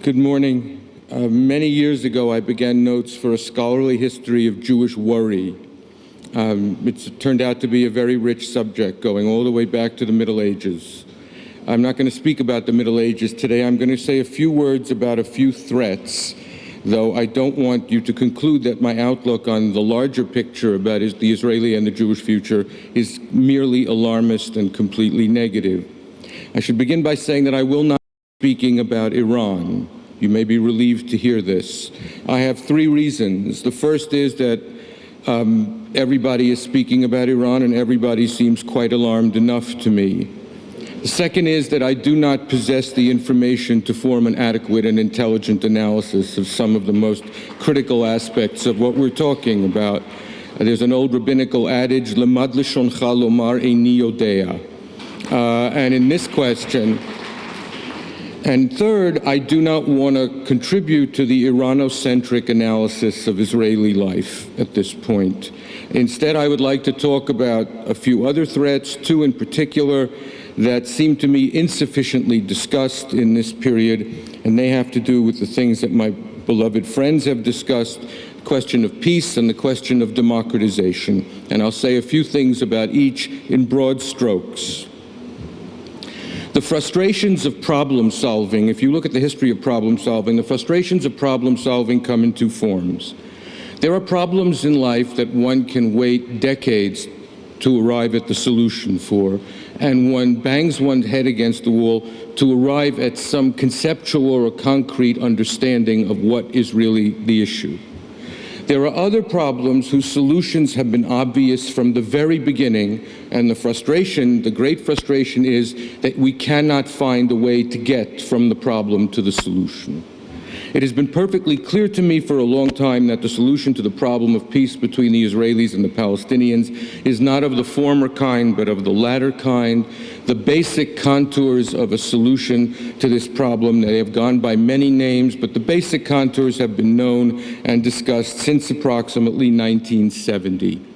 Good morning. Many years ago, I began notes for a scholarly history of Jewish worry. It's turned out to be a very rich subject, going all the way back to the Middle Ages. I'm not going to speak about the Middle Ages today. I'm going to say a few words about a few threats, though I don't want you to conclude that my outlook on the larger picture about the Israeli and the Jewish future is merely alarmist and completely negative. I should begin by saying that I will not be speaking about Iran. You may be relieved to hear this. I have three reasons. The first is that everybody is speaking about Iran, and everybody seems quite alarmed enough to me. The second is that I do not possess the information to form an adequate and intelligent analysis of some of the most critical aspects of what we're talking about. There's an old rabbinical adage, Lemad lishoncha lomar eini yodea. And in this question, and third, I do not want to contribute to the Iranocentric analysis of Israeli life at this point. Instead, I would like to talk about a few other threats, two in particular, that seem to me insufficiently discussed in this period, and they have to do with the things that my beloved friends have discussed, the question of peace and the question of democratization. And I'll say a few things about each in broad strokes. The frustrations of problem solving, if you look at the history of problem solving, the frustrations of problem solving come in two forms. There are problems in life that one can wait decades to arrive at the solution for, and one bangs one's head against the wall to arrive at some conceptual or concrete understanding of what is really the issue. There are other problems whose solutions have been obvious from the very beginning, and the frustration, the great frustration, is that we cannot find a way to get from the problem to the solution. It has been perfectly clear to me for a long time that the solution to the problem of peace between the Israelis and the Palestinians is not of the former kind, but of the latter kind. The basic contours of a solution to this problem, they have gone by many names, but the basic contours have been known and discussed since approximately 1970.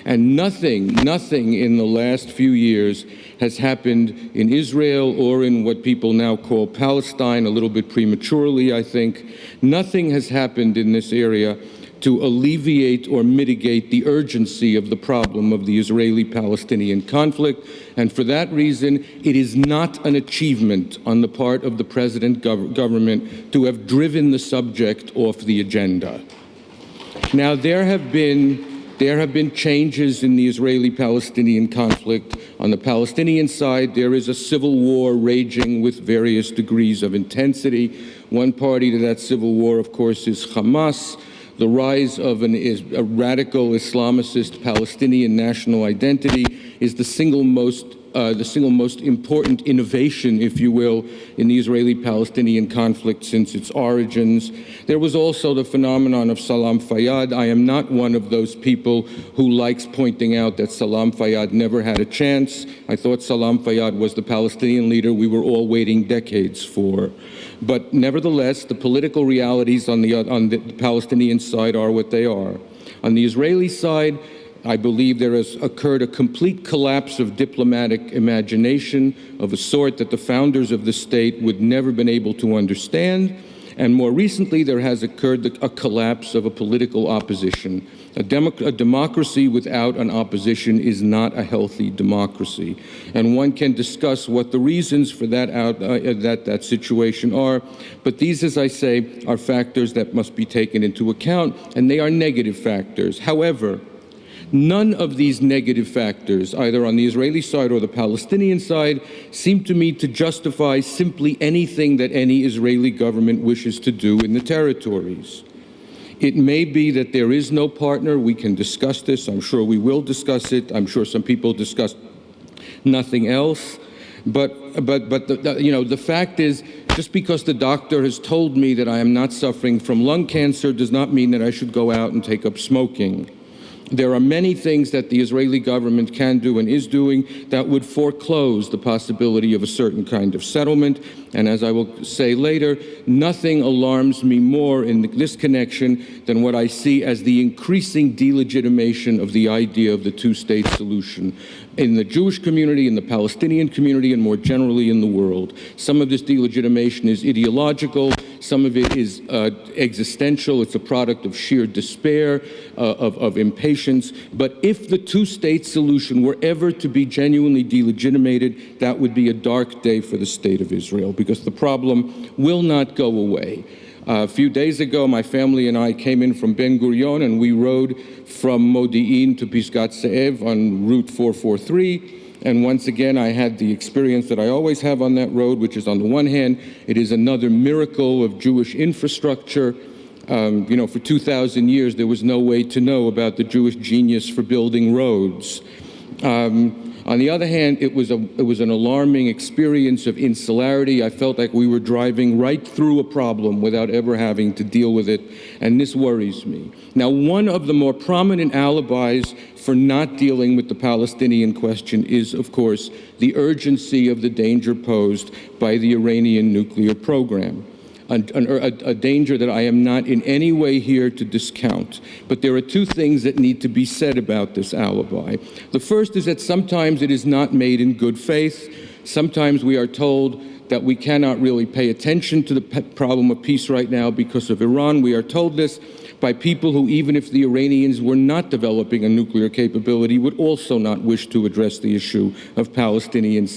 And nothing in the last few years has happened in Israel or in what people now call Palestine, a little bit prematurely, I think. Nothing has happened in this area to alleviate or mitigate the urgency of the problem of the Israeli-Palestinian conflict. And for that reason, it is not an achievement on the part of the present government to have driven the subject off the agenda. Now, there have been changes in the Israeli-Palestinian conflict. On the Palestinian side, there is a civil war raging with various degrees of intensity. One party to that civil war, of course, is Hamas. The rise of a radical Islamicist Palestinian national identity is the single most important innovation, if you will, in the Israeli-Palestinian conflict since its origins. There was also the phenomenon of Salam Fayyad. I am not one of those people who likes pointing out that Salam Fayyad never had a chance. I thought Salam Fayyad was the Palestinian leader we were all waiting decades for. But nevertheless, the political realities on the Palestinian side are what they are. On the Israeli side, I believe there has occurred a complete collapse of diplomatic imagination of a sort that the founders of the state would never been able to understand. And more recently, there has occurred a collapse of a political opposition. A democracy without an opposition is not a healthy democracy. And one can discuss what the reasons for that situation are. But these, as I say, are factors that must be taken into account, and they are negative factors. However, none of these negative factors, either on the Israeli side or the Palestinian side, seem to me to justify simply anything that any Israeli government wishes to do in the territories. It may be that there is no partner. We can discuss this. I'm sure we will discuss it. I'm sure some people discuss nothing else. But the fact is, just because the doctor has told me that I am not suffering from lung cancer does not mean that I should go out and take up smoking. There are many things that the Israeli government can do and is doing that would foreclose the possibility of a certain kind of settlement. And as I will say later, nothing alarms me more in this connection than what I see as the increasing delegitimation of the idea of the two-state solution in the Jewish community, in the Palestinian community, and more generally in the world. Some of this delegitimation is ideological. Some of it is existential. It's a product of sheer despair, of impatience. But if the two-state solution were ever to be genuinely delegitimated, that would be a dark day for the state of Israel, because the problem will not go away. A few days ago, my family and I came in from Ben Gurion, and we rode from Modi'in to Pisgat Ze'ev on Route 443. And once again, I had the experience that I always have on that road, which is, on the one hand, it is another miracle of Jewish infrastructure. You know, for 2,000 years, there was no way to know about the Jewish genius for building roads. On the other hand, it was an alarming experience of insularity. I felt like we were driving right through a problem without ever having to deal with it, and this worries me. Now, one of the more prominent alibis for not dealing with the Palestinian question is, of course, the urgency of the danger posed by the Iranian nuclear program. A danger that I am not in any way here to discount. But there are two things that need to be said about this alibi. The first is that sometimes it is not made in good faith. Sometimes we are told that we cannot really pay attention to the problem of peace right now because of Iran. We are told this by people who, even if the Iranians were not developing a nuclear capability, would also not wish to address the issue of Palestinian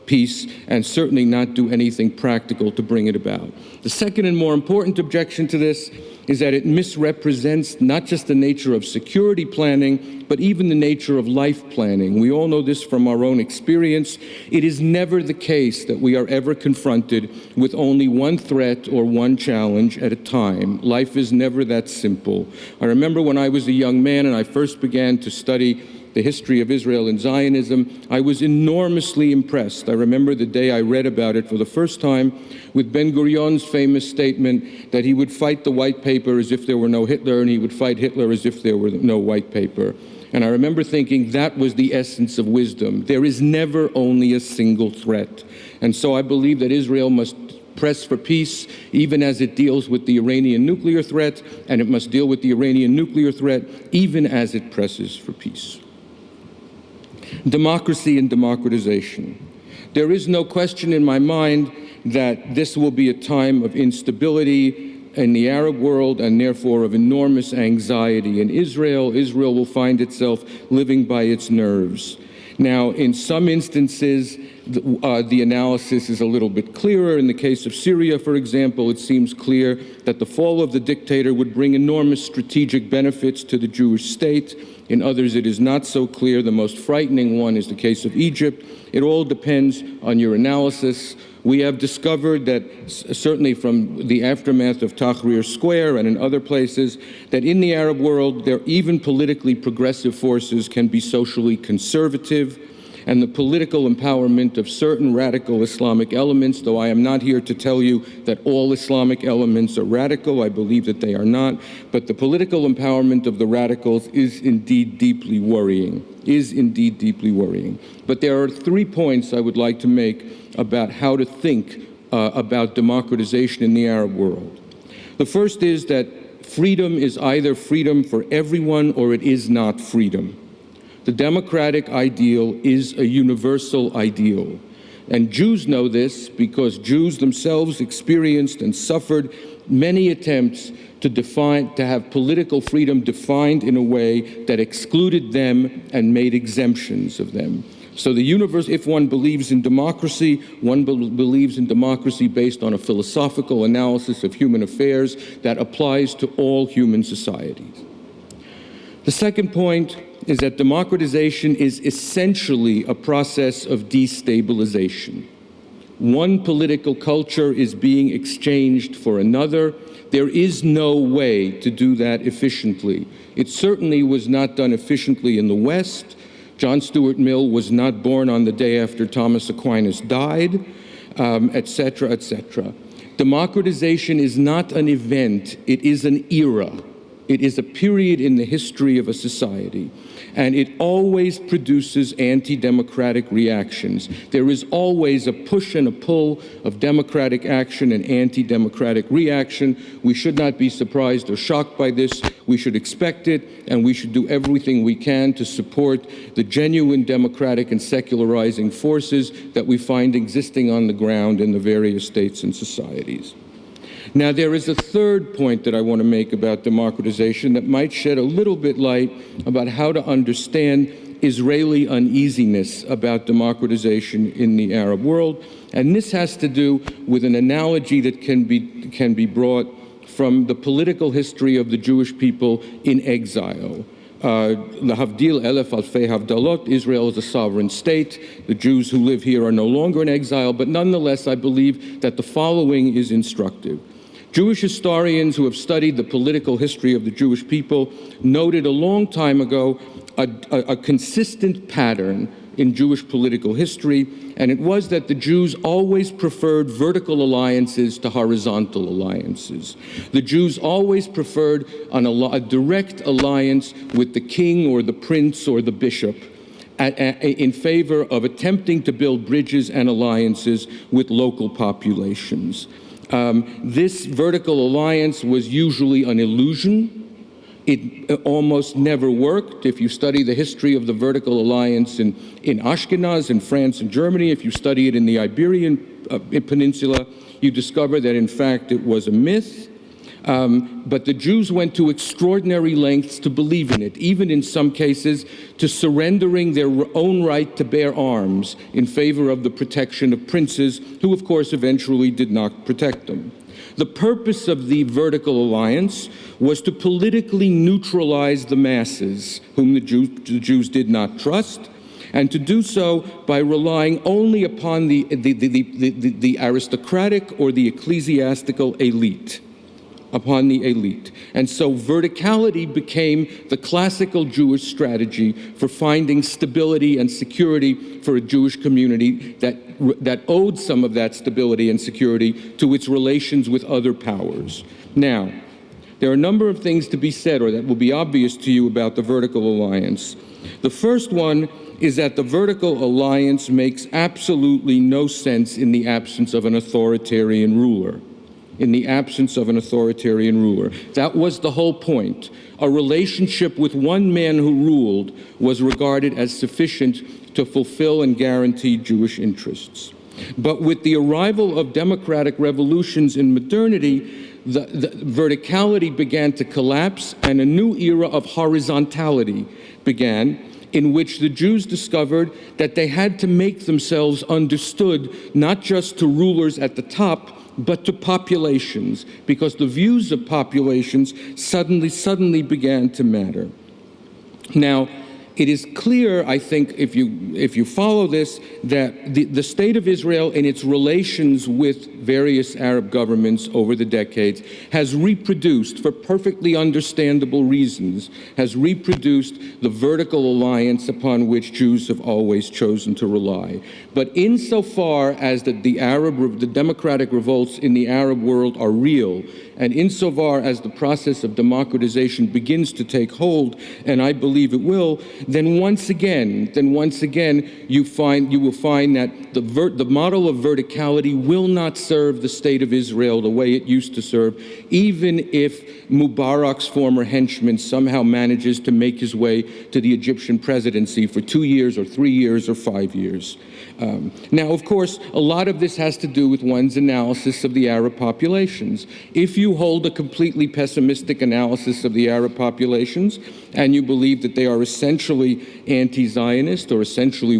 peace, and certainly not do anything practical to bring it about. The second and more important objection to this is that it misrepresents not just the nature of security planning, but even the nature of life planning. We all know this from our own experience. It is never the case that we are ever confronted with only one threat or one challenge at a time. Life is never that simple. I remember when I was a young man and I first began to study the history of Israel and Zionism, I was enormously impressed. I remember the day I read about it for the first time with Ben Gurion's famous statement that he would fight the white paper as if there were no Hitler, and he would fight Hitler as if there were no white paper. And I remember thinking that was the essence of wisdom. There is never only a single threat. And so I believe that Israel must press for peace, even as it deals with the Iranian nuclear threat, and it must deal with the Iranian nuclear threat even as it presses for peace. Democracy and democratization. There is no question in my mind that this will be a time of instability in the Arab world and therefore of enormous anxiety in Israel. Israel will find itself living by its nerves. Now, in some instances, the analysis is a little bit clearer. In the case of Syria, for example, it seems clear that the fall of the dictator would bring enormous strategic benefits to the Jewish state. In others, it is not so clear. The most frightening one is the case of Egypt. It all depends on your analysis. We have discovered that, certainly from the aftermath of Tahrir Square and in other places, that in the Arab world, even politically progressive forces can be socially conservative. And the political empowerment of certain radical Islamic elements, though I am not here to tell you that all Islamic elements are radical, I believe that they are not, but the political empowerment of the radicals is indeed deeply worrying, But there are 3 points I would like to make about how to think about democratization in the Arab world. The first is that freedom is either freedom for everyone or it is not freedom. The democratic ideal is a universal ideal. And Jews know this because Jews themselves experienced and suffered many attempts to have political freedom defined in a way that excluded them and made exemptions of them. So the universe, if one believes in democracy, one believes in democracy based on a philosophical analysis of human affairs that applies to all human societies. The second point is that democratization is essentially a process of destabilization. One political culture is being exchanged for another. There is no way to do that efficiently. It certainly was not done efficiently in the West. John Stuart Mill was not born on the day after Thomas Aquinas died, etc., etc. Democratization is not an event, it is an era. It is a period in the history of a society, and it always produces anti-democratic reactions. There is always a push and a pull of democratic action and anti-democratic reaction. We should not be surprised or shocked by this. We should expect it, and we should do everything we can to support the genuine democratic and secularizing forces that we find existing on the ground in the various states and societies. Now, there is a third point that I want to make about democratization that might shed a little bit light about how to understand Israeli uneasiness about democratization in the Arab world, and this has to do with an analogy that can be brought from the political history of the Jewish people in exile. Lahavdil elef alfei havdalot, Israel is a sovereign state. The Jews who live here are no longer in exile, but nonetheless, I believe that the following is instructive. Jewish historians who have studied the political history of the Jewish people noted a long time ago a consistent pattern in Jewish political history, and it was that the Jews always preferred vertical alliances to horizontal alliances. The Jews always preferred a direct alliance with the king or the prince or the bishop in favor of attempting to build bridges and alliances with local populations. This vertical alliance was usually an illusion. It almost never worked. If you study the history of the vertical alliance in Ashkenaz, in France and Germany, if you study it in the Iberian Peninsula, you discover that, in fact, it was a myth. But the Jews went to extraordinary lengths to believe in it, even in some cases to surrendering their own right to bear arms in favor of the protection of princes, who, of course, eventually did not protect them. The purpose of the vertical alliance was to politically neutralize the masses, whom the Jews did not trust, and to do so by relying only upon the aristocratic or the ecclesiastical elite. Upon the elite. And so verticality became the classical Jewish strategy for finding stability and security for a Jewish community that owed some of that stability and security to its relations with other powers. Now, there are a number of things to be said, or that will be obvious to you, about the vertical alliance. The first one is that the vertical alliance makes absolutely no sense in the absence of an authoritarian ruler. In the absence of an authoritarian ruler. That was the whole point. A relationship with one man who ruled was regarded as sufficient to fulfill and guarantee Jewish interests. But with the arrival of democratic revolutions in modernity, the verticality began to collapse, and a new era of horizontality began, in which the Jews discovered that they had to make themselves understood not just to rulers at the top, but to populations, because the views of populations suddenly began to matter. Now, it is clear, I think, if you follow this, that the state of Israel in its relations with various Arab governments over the decades has reproduced, for perfectly understandable reasons, has reproduced the vertical alliance upon which Jews have always chosen to rely. But insofar as the democratic revolts in the Arab world are real, and insofar as the process of democratization begins to take hold, and I believe it will, then once again, you will find that the model of verticality will not serve the state of Israel the way it used to serve, even if Mubarak's former henchman somehow manages to make his way to the Egyptian presidency for 2 years or 3 years or 5 years. Now, of course, a lot of this has to do with one's analysis of the Arab populations. If you hold a completely pessimistic analysis of the Arab populations, and you believe that they are essentially anti-Zionist or essentially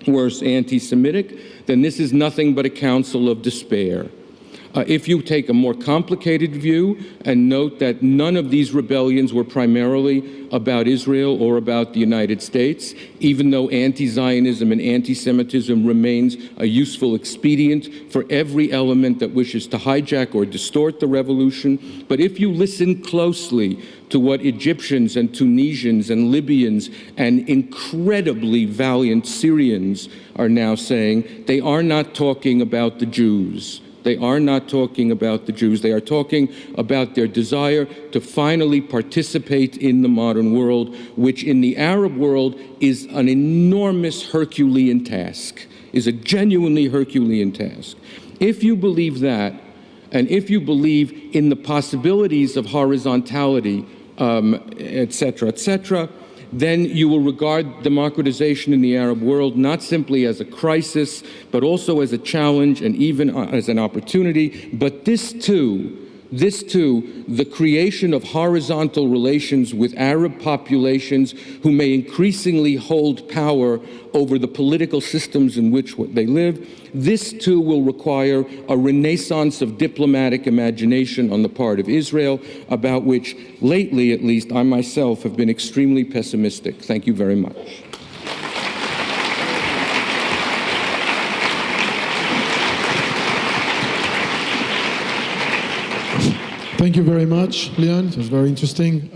worse, anti-Semitic, then this is nothing but a counsel of despair. If you take a more complicated view and note that none of these rebellions were primarily about Israel or about the United States, even though anti-Zionism and anti-Semitism remains a useful expedient for every element that wishes to hijack or distort the revolution. But if you listen closely to what Egyptians and Tunisians and Libyans and incredibly valiant Syrians are now saying, they are not talking about the Jews. They are not talking about the Jews. They are talking about their desire to finally participate in the modern world, which in the Arab world is an enormous Herculean task, is a genuinely Herculean task. If you believe that, and if you believe in the possibilities of horizontality, et cetera, then you will regard democratization in the Arab world not simply as a crisis, but also as a challenge and even as an opportunity. But this too, the creation of horizontal relations with Arab populations who may increasingly hold power over the political systems in which they live, this too will require a renaissance of diplomatic imagination on the part of Israel, about which lately, at least, I myself have been extremely pessimistic. Thank you very much. Thank you very much, Leon. It was very interesting.